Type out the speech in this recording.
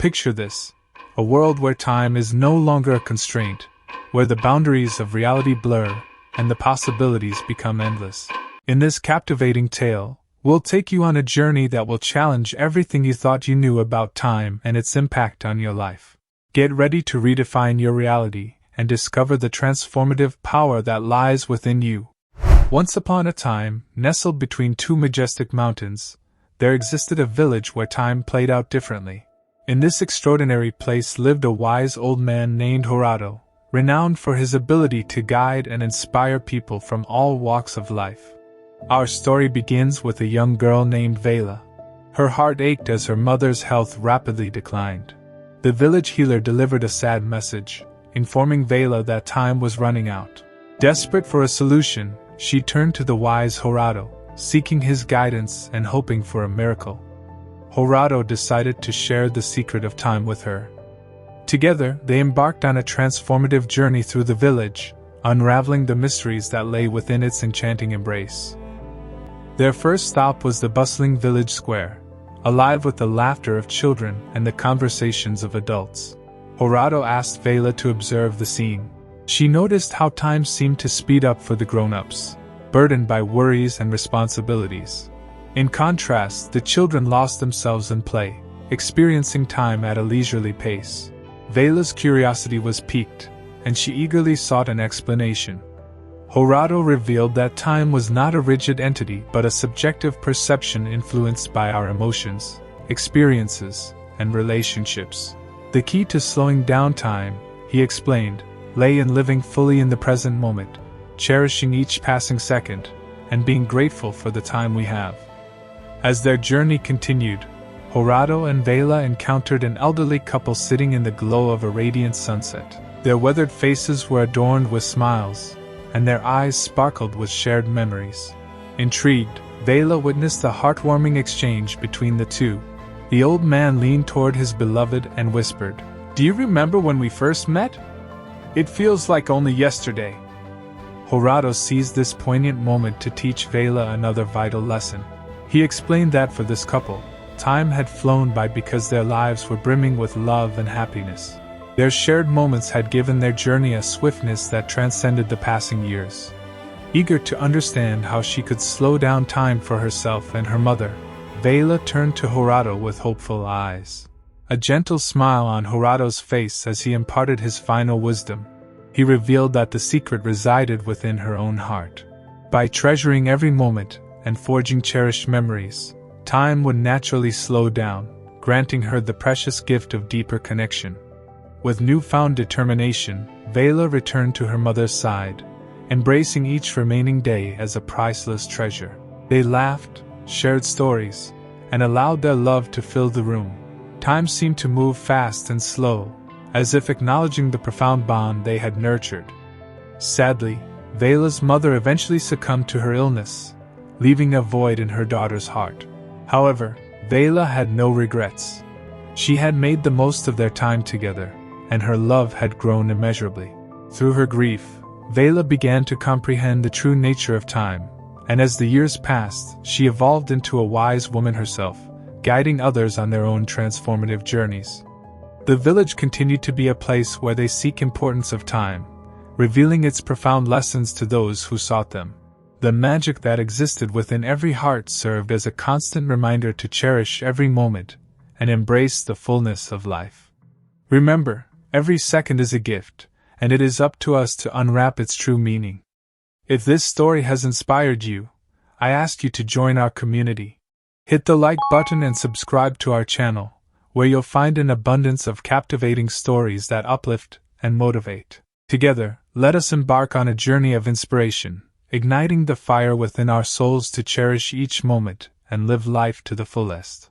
Picture this: a world where time is no longer a constraint, where the boundaries of reality blur and the possibilities become endless. In this captivating tale, we'll take you on a journey that will challenge everything you thought you knew about time and its impact on your life. Get ready to redefine your reality and discover the transformative power that lies within you. Once upon a time, nestled between two majestic mountains, there existed a village where time played out differently. In this extraordinary place lived a wise old man named Horato, renowned for his ability to guide and inspire people from all walks of life. Our story begins with a young girl named Vela. Her heart ached as her mother's health rapidly declined. The village healer delivered a sad message, informing Vela that time was running out. Desperate for a solution, she turned to the wise Horato, seeking his guidance and hoping for a miracle. Horato decided to share the secret of time with her. Together, they embarked on a transformative journey through the village, unraveling the mysteries that lay within its enchanting embrace. Their first stop was the bustling village square, alive with the laughter of children and the conversations of adults. Horato asked Vela to observe the scene. She noticed how time seemed to speed up for the grown-ups, burdened by worries and responsibilities. In contrast, the children lost themselves in play, experiencing time at a leisurely pace. Vela's curiosity was piqued, and she eagerly sought an explanation. Horato revealed that time was not a rigid entity but a subjective perception influenced by our emotions, experiences, and relationships. The key to slowing down time, he explained, lay in living fully in the present moment, cherishing each passing second, and being grateful for the time we have. As their journey continued, Horato and Vela encountered an elderly couple sitting in the glow of a radiant sunset. Their weathered faces were adorned with smiles, and their eyes sparkled with shared memories. Intrigued, Vela witnessed the heartwarming exchange between the two. The old man leaned toward his beloved and whispered, "Do you remember when we first met? It feels like only yesterday." Horato seized this poignant moment to teach Vela another vital lesson. He explained that for this couple, time had flown by because their lives were brimming with love and happiness. Their shared moments had given their journey a swiftness that transcended the passing years. Eager to understand how she could slow down time for herself and her mother, Vela turned to Horato with hopeful eyes. A gentle smile on Horato's face as he imparted his final wisdom. He revealed that the secret resided within her own heart. By treasuring every moment and forging cherished memories, time would naturally slow down, granting her the precious gift of deeper connection. With newfound determination, Vela returned to her mother's side, embracing each remaining day as a priceless treasure. They laughed, shared stories, and allowed their love to fill the room. Time seemed to move fast and slow, as if acknowledging the profound bond they had nurtured. Sadly, Vela's mother eventually succumbed to her illness, leaving a void in her daughter's heart. However, Vela had no regrets. She had made the most of their time together, and her love had grown immeasurably. Through her grief, Vela began to comprehend the true nature of time, and as the years passed, she evolved into a wise woman herself, guiding others on their own transformative journeys. The village continued to be a place where they seek importance of time, revealing its profound lessons to those who sought them. The magic that existed within every heart served as a constant reminder to cherish every moment and embrace the fullness of life. Remember, every second is a gift, and it is up to us to unwrap its true meaning. If this story has inspired you, I ask you to join our community. Hit the like button and subscribe to our channel, where you'll find an abundance of captivating stories that uplift and motivate. Together, let us embark on a journey of inspiration, igniting the fire within our souls to cherish each moment and live life to the fullest.